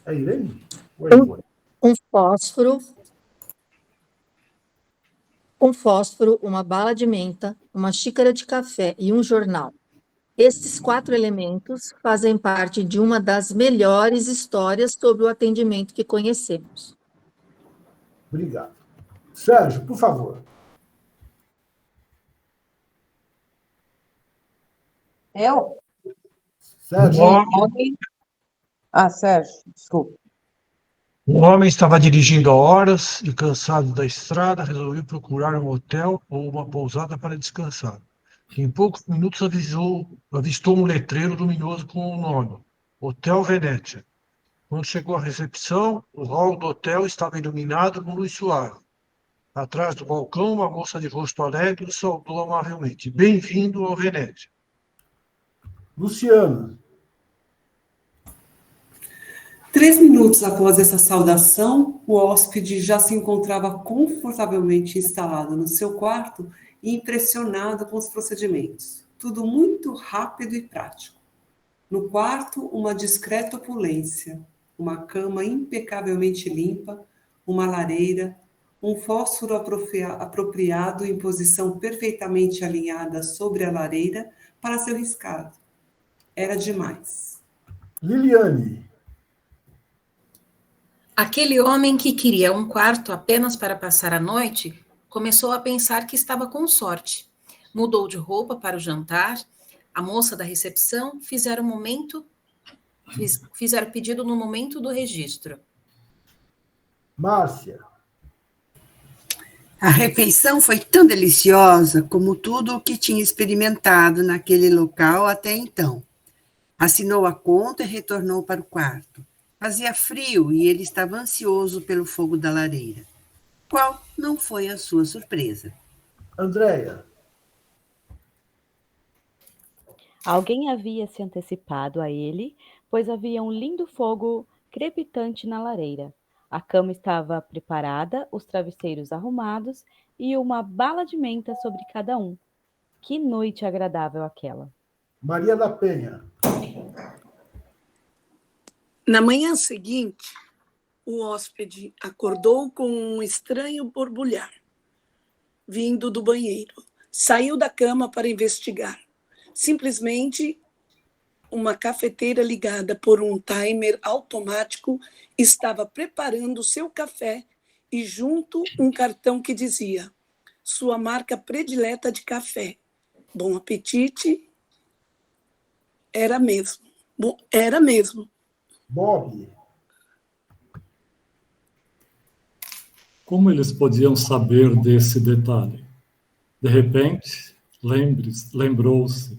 É Irene? Ou é Ivone? Um fósforo, uma bala de menta, uma xícara de café e um jornal. Estes 4 elementos fazem parte de uma das melhores histórias sobre o atendimento que conhecemos. Obrigado. Sérgio, por favor. Eu? Sérgio. Sérgio, desculpa. O homem estava dirigindo há horas e, cansado da estrada, resolveu procurar um hotel ou uma pousada para descansar. Em poucos minutos avistou um letreiro luminoso com o nome, Hotel Venécia. Quando chegou à recepção, o hall do hotel estava iluminado com luz suave. Atrás do balcão, uma moça de rosto alegre o saudou amavelmente. Bem-vindo ao Venécia. Luciana. 3 minutos após essa saudação, o hóspede já se encontrava confortavelmente instalado no seu quarto e impressionado com os procedimentos. Tudo muito rápido e prático. No quarto, uma discreta opulência, uma cama impecavelmente limpa, uma lareira, um fósforo apropriado em posição perfeitamente alinhada sobre a lareira para seu riscado. Era demais. Liliane. Aquele homem que queria um quarto apenas para passar a noite começou a pensar que estava com sorte. Mudou de roupa para o jantar. A moça da recepção fizeram o pedido no momento do registro. Márcia. A refeição foi tão deliciosa como tudo o que tinha experimentado naquele local até então. Assinou a conta e retornou para o quarto. Fazia frio e ele estava ansioso pelo fogo da lareira. Qual não foi a sua surpresa? Andréia. Alguém havia se antecipado a ele, pois havia um lindo fogo crepitante na lareira. A cama estava preparada, os travesseiros arrumados e uma bala de menta sobre cada um. Que noite agradável aquela! Maria da Penha. Na manhã seguinte, o hóspede acordou com um estranho borbulhar, vindo do banheiro. Saiu da cama para investigar. Simplesmente, uma cafeteira ligada por um timer automático estava preparando seu café e junto um cartão que dizia: sua marca predileta de café. Bom apetite. Era mesmo. Bom, era mesmo. Bob. Como eles podiam saber desse detalhe? De repente, lembrou-se.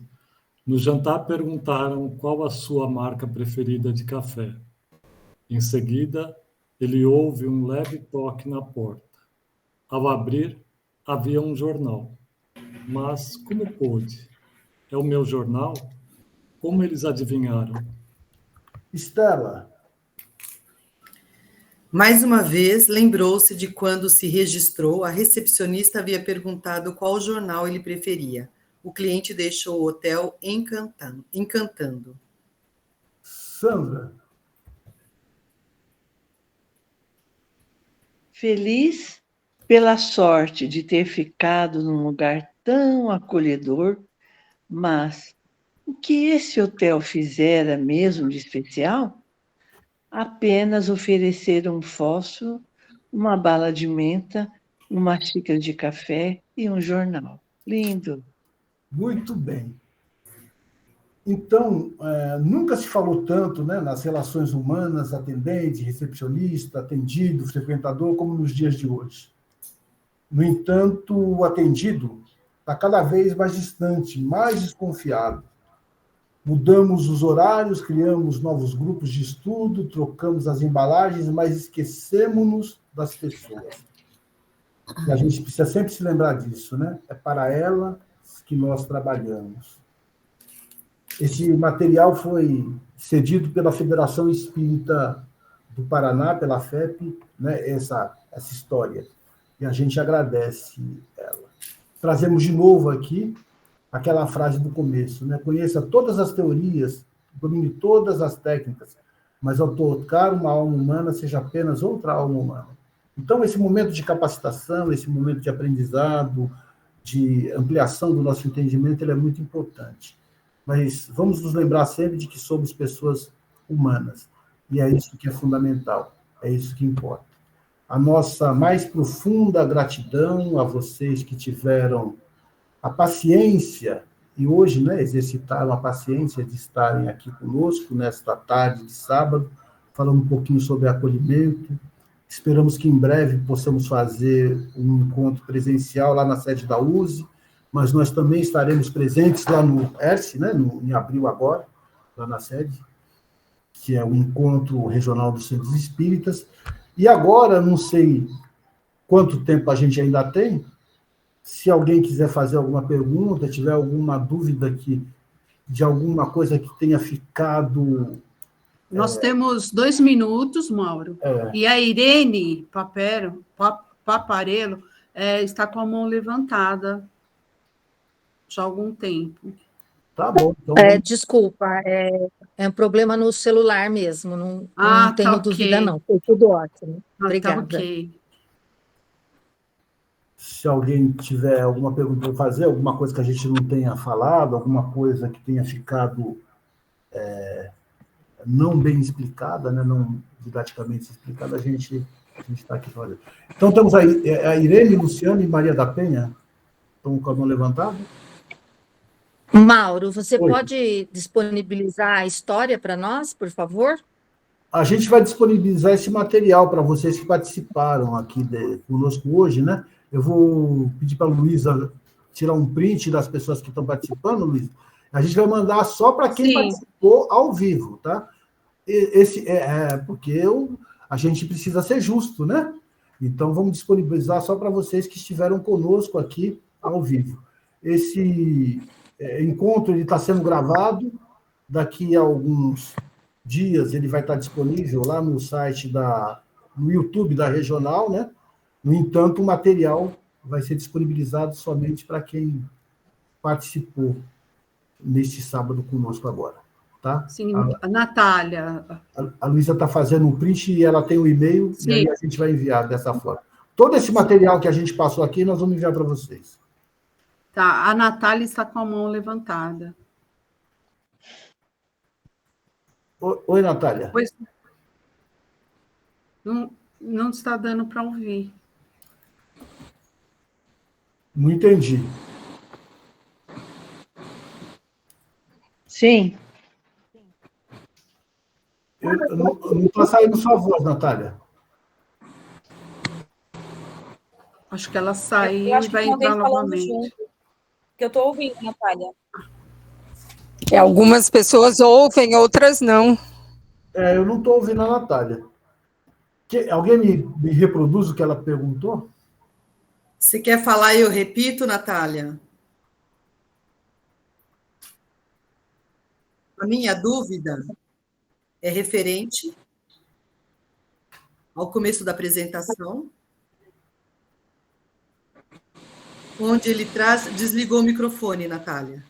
No jantar perguntaram qual a sua marca preferida de café. Em seguida, ele ouve um leve toque na porta. Ao abrir, havia um jornal. Mas como pôde? É o meu jornal? Como eles adivinharam? Estela. Mais uma vez, lembrou-se de quando se registrou, a recepcionista havia perguntado qual jornal ele preferia. O cliente deixou o hotel encantando. Sandra. Feliz pela sorte de ter ficado num lugar tão acolhedor, mas o que esse hotel fizera mesmo de especial? Apenas oferecer um fósforo, uma bala de menta, uma xícara de café e um jornal. Lindo. Muito bem. Então, nunca se falou tanto, né, nas relações humanas, atendente, recepcionista, atendido, frequentador, como nos dias de hoje. No entanto, o atendido está cada vez mais distante, mais desconfiado. Mudamos os horários, criamos novos grupos de estudo, trocamos as embalagens, mas esquecemos-nos das pessoas. E a gente precisa sempre se lembrar disso, né? É para elas que nós trabalhamos. Esse material foi cedido pela Federação Espírita do Paraná, pela FEP, né? Essa história. E a gente agradece ela. Trazemos de novo aqui aquela frase do começo, né? Conheça todas as teorias, domine todas as técnicas, mas ao tocar uma alma humana, seja apenas outra alma humana. Então, esse momento de capacitação, esse momento de aprendizado, de ampliação do nosso entendimento, ele é muito importante. Mas vamos nos lembrar sempre de que somos pessoas humanas, e é isso que é fundamental, é isso que importa. A nossa mais profunda gratidão a vocês que tiveram a paciência, e hoje, né, exercitaram a paciência de estarem aqui conosco nesta tarde de sábado, falando um pouquinho sobre acolhimento. Esperamos que em breve possamos fazer um encontro presencial lá na sede da USE, mas nós também estaremos presentes lá no ERSE, né, em abril agora, lá na sede, que é o Encontro Regional dos Centros Espíritas. E agora, não sei quanto tempo a gente ainda tem, se alguém quiser fazer alguma pergunta, tiver alguma dúvida de alguma coisa que tenha ficado... Nós temos 2 minutos, Mauro, e a Irene Paparello está com a mão levantada já há algum tempo. Tá bom. Então... desculpa, é um problema no celular mesmo, não tenho dúvida não, foi tudo ótimo. Obrigada. Tá ok. Se alguém tiver alguma pergunta para fazer, alguma coisa que a gente não tenha falado, alguma coisa que tenha ficado não bem explicada, né, não didaticamente explicada, a gente está aqui fazendo. Então, temos aí a Irene, Luciano e Maria da Penha, estão com a mão levantada. Mauro, você pode disponibilizar a história para nós, por favor? A gente vai disponibilizar esse material para vocês que participaram aqui conosco hoje, né? Eu vou pedir para a Luísa tirar um print das pessoas que estão participando, Luísa. A gente vai mandar só para quem participou ao vivo, tá? Porque a gente precisa ser justo, né? Então, vamos disponibilizar só para vocês que estiveram conosco aqui ao vivo. Esse encontro está sendo gravado, daqui a alguns dias ele vai estar disponível lá no site no YouTube da Regional, né? No entanto, o material vai ser disponibilizado somente para quem participou neste sábado conosco agora, tá? Sim, a Natália. A Luísa está fazendo um print e ela tem o e-mail, e aí a gente vai enviar dessa forma. Todo esse material que a gente passou aqui, nós vamos enviar para vocês. Tá, a Natália está com a mão levantada. Oi, Natália. Pois... Não está dando para ouvir. Não entendi. Sim. Não está saindo sua voz, Natália. Acho que ela saiu e vai entrar novamente. Que eu estou ouvindo, Natália. Algumas pessoas ouvem, outras não. Eu não estou ouvindo a Natália. Alguém me reproduz o que ela perguntou? Se quer falar, eu repito, Natália. A minha dúvida é referente ao começo da apresentação, onde ele desligou o microfone, Natália.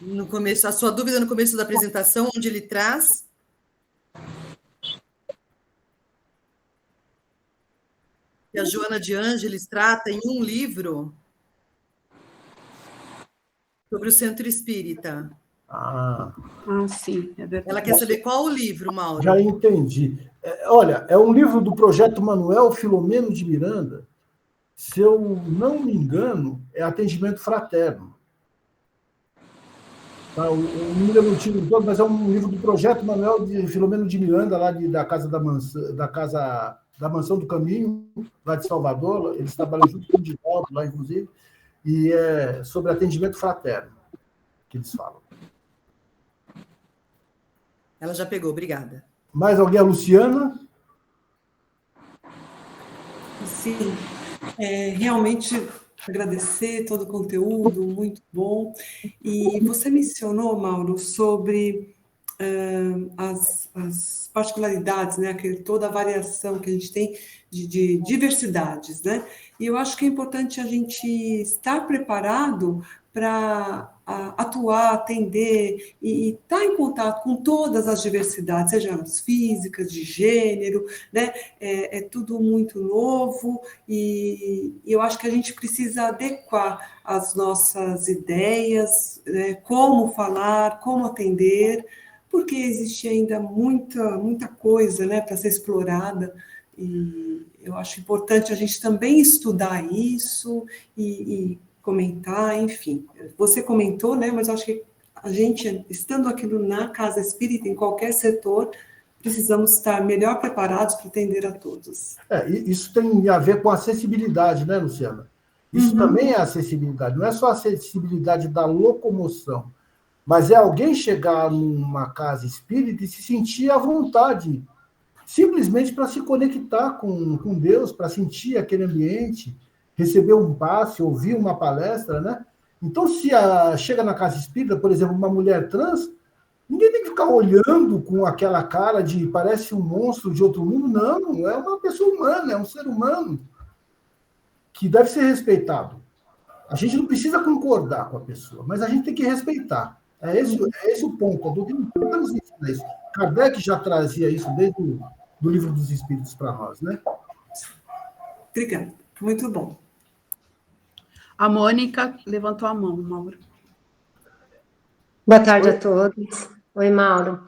No começo, a sua dúvida no começo da apresentação, onde ele traz... que a Joana de Ângeles trata em um livro sobre o Centro Espírita. Sim, é verdade. Ela quer saber qual o livro, Mauro. Já entendi. Olha, é um livro do Projeto Manuel Filomeno de Miranda. Se eu não me engano, é Atendimento Fraterno. Tá, eu não me lembro o título todo, mas é um livro do Projeto Manuel de Filomeno de Miranda, lá da Mansão do Caminho, lá de Salvador. Eles trabalham junto com o Divaldo, lá, inclusive. e é sobre atendimento fraterno que eles falam. Ela já pegou, obrigada. Mais alguém? A Luciana? Sim, realmente agradecer todo o conteúdo, muito bom. E você mencionou, Mauro, sobre as particularidades, né? Toda a variação que a gente tem de diversidades, né? E eu acho que é importante a gente estar preparado para atuar, atender e estar em contato com todas as diversidades, sejam elas físicas, de gênero, né? É tudo muito novo e eu acho que a gente precisa adequar as nossas ideias, né? Como falar, como atender, porque existe ainda muita coisa, né, para ser explorada, e eu acho importante a gente também estudar isso e comentar, enfim. Você comentou, né, mas eu acho que a gente, estando aqui na Casa Espírita, em qualquer setor, precisamos estar melhor preparados para atender a todos. Isso tem a ver com acessibilidade, né, Luciana? Isso também é acessibilidade, não é só a acessibilidade da locomoção, mas é alguém chegar numa casa espírita e se sentir à vontade, simplesmente para se conectar com Deus, para sentir aquele ambiente, receber um passe, ouvir uma palestra, né? Então, se chega na casa espírita, por exemplo, uma mulher trans, ninguém tem que ficar olhando com aquela cara de parece um monstro de outro mundo. Não, é uma pessoa humana, é um ser humano que deve ser respeitado. A gente não precisa concordar com a pessoa, mas a gente tem que respeitar. É esse o ponto. A doutrina nos ensina isso. Kardec já trazia isso desde do Livro dos Espíritos para nós, né? Obrigada. Muito bom. A Mônica levantou a mão, Mauro. Boa tarde a todos. Oi, Mauro.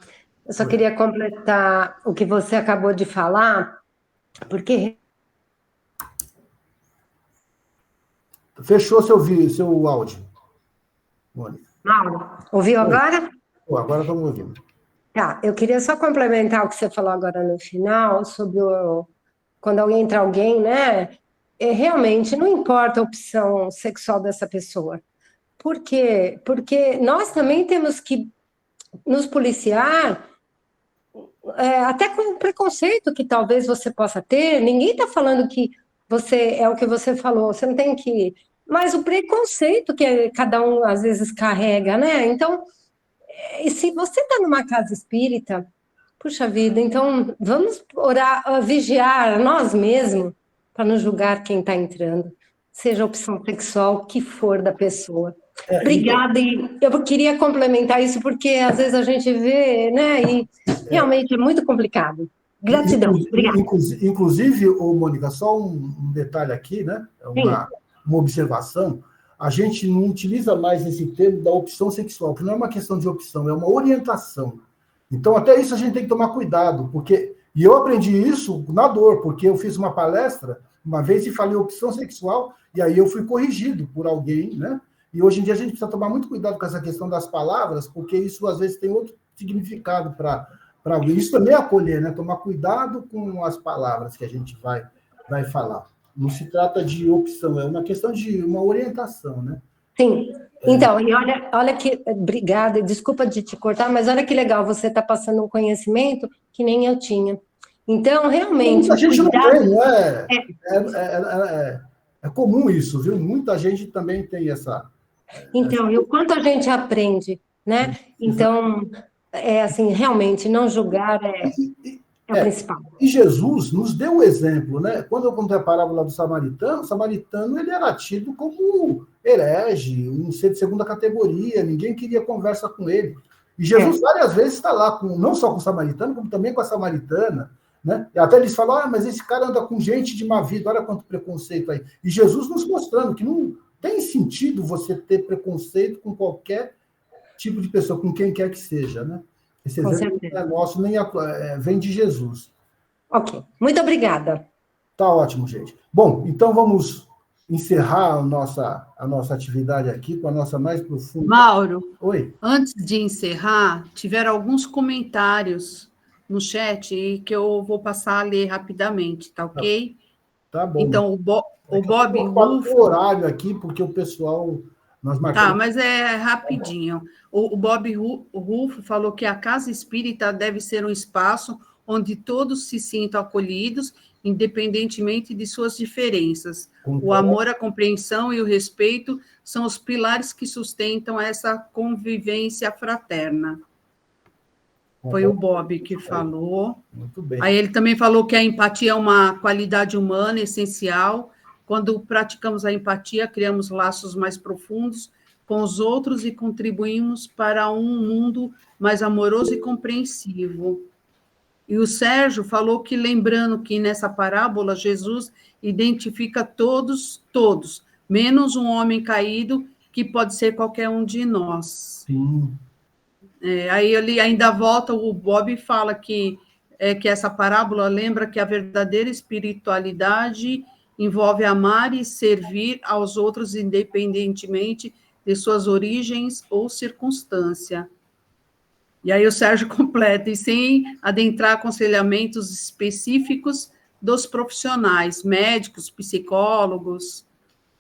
Eu só queria completar o que você acabou de falar, porque... Fechou seu áudio, Mônica. Mauro, ouviu agora? Agora estamos ouvindo. Tá, eu queria só complementar o que você falou agora no final, sobre quando entra alguém, né? Realmente, não importa a opção sexual dessa pessoa. Por quê? Porque nós também temos que nos policiar, até com o preconceito que talvez você possa ter. Ninguém está falando que é o que você falou, você não tem que... Mas o preconceito que cada um, às vezes, carrega, né? Então, se você está numa casa espírita, puxa vida, então vamos orar, vigiar nós mesmos, para não julgar quem está entrando, seja a opção sexual que for da pessoa. Obrigada, e eu queria complementar isso, porque às vezes a gente vê, né, e realmente é muito complicado. Gratidão, obrigada. Inclusive, Mônica, só um detalhe aqui, né, uma observação, a gente não utiliza mais esse termo da opção sexual, que não é uma questão de opção, é uma orientação. Então, até isso a gente tem que tomar cuidado, porque... E eu aprendi isso na dor, porque eu fiz uma palestra uma vez e falei opção sexual, e aí eu fui corrigido por alguém, né? E hoje em dia a gente precisa tomar muito cuidado com essa questão das palavras, porque isso às vezes tem outro significado para alguém. Isso também é acolher, né? Tomar cuidado com as palavras que a gente vai falar. Não se trata de opção, é uma questão de uma orientação, né? Sim. Então, e olha que... Obrigada, desculpa de te cortar, mas olha que legal, você está passando um conhecimento que nem eu tinha. Então, realmente... Muita gente não tem, não é? É comum isso, viu? Muita gente também tem essa... Então, e o quanto a gente aprende, né? Então, assim, realmente, não julgar é o principal. E Jesus nos deu um exemplo, né? Quando eu contei a parábola do samaritano, o samaritano ele era tido como herege, um ser de segunda categoria, ninguém queria conversa com ele. E Jesus várias vezes está lá, não só com o samaritano, como também com a samaritana, né? E até eles falam, mas esse cara anda com gente de má vida, olha quanto preconceito aí. E Jesus nos mostrando que não tem sentido você ter preconceito com qualquer tipo de pessoa, com quem quer que seja, né? Esse exemplo não é nosso, nem vem de Jesus. Ok, muito obrigada. Tá ótimo, gente. Bom, então vamos encerrar a nossa atividade aqui com a nossa mais profunda... Mauro, oi. Antes de encerrar, tiveram alguns comentários no chat que eu vou passar a ler rapidamente, tá ok? Tá bom. Então, o Bob Rufo... o horário aqui, porque o pessoal... Nós marcamos... Tá, mas é rapidinho. O Bob Rufo falou que a casa espírita deve ser um espaço onde todos se sintam acolhidos, independentemente de suas diferenças. O amor, a compreensão e o respeito são os pilares que sustentam essa convivência fraterna. Foi o Bob que falou. Muito bem. Aí ele também falou que a empatia é uma qualidade humana essencial. Quando praticamos a empatia, criamos laços mais profundos com os outros e contribuímos para um mundo mais amoroso e compreensivo. E o Sérgio falou que, lembrando que nessa parábola, Jesus identifica todos, menos um homem caído, que pode ser qualquer um de nós. Sim. Aí ele ainda volta, o Bob fala que essa parábola lembra que a verdadeira espiritualidade envolve amar e servir aos outros independentemente de suas origens ou circunstância. E aí o Sérgio completa, e sem adentrar aconselhamentos específicos dos profissionais, médicos, psicólogos.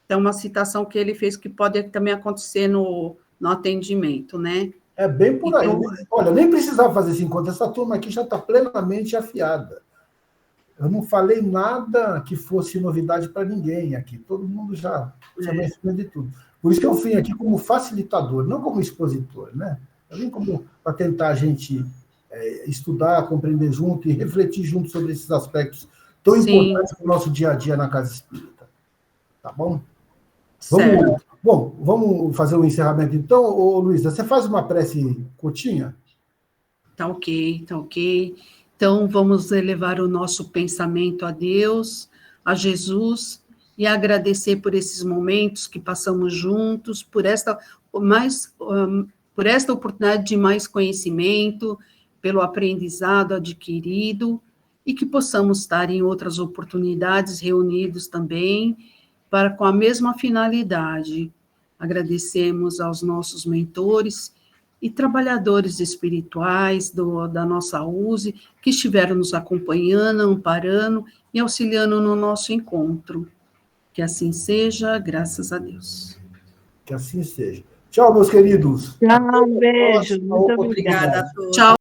Então, uma citação que ele fez que pode também acontecer no atendimento, né? É bem por aí. Olha, nem precisava fazer esse encontro, essa turma aqui já está plenamente afiada. Eu não falei nada que fosse novidade para ninguém aqui, todo mundo já conhecimento de tudo. Por isso que eu vim aqui como facilitador, não como expositor, né? Eu vim para tentar a gente estudar, compreender junto e refletir junto sobre esses aspectos tão importantes para o nosso dia a dia na Casa Espírita. Tá bom? Vamos fazer o encerramento então. Ô, Luísa, você faz uma prece curtinha? Tá ok. Então, vamos elevar o nosso pensamento a Deus, a Jesus, e agradecer por esses momentos que passamos juntos, por esta oportunidade de mais conhecimento, pelo aprendizado adquirido, e que possamos estar em outras oportunidades reunidos também, com a mesma finalidade. Agradecemos aos nossos mentores e trabalhadores espirituais da nossa USE, que estiveram nos acompanhando, amparando e auxiliando no nosso encontro. Que assim seja, graças a Deus. Que assim seja. Tchau, meus queridos. Tchau, um beijo. Muito obrigada a todos. Tchau.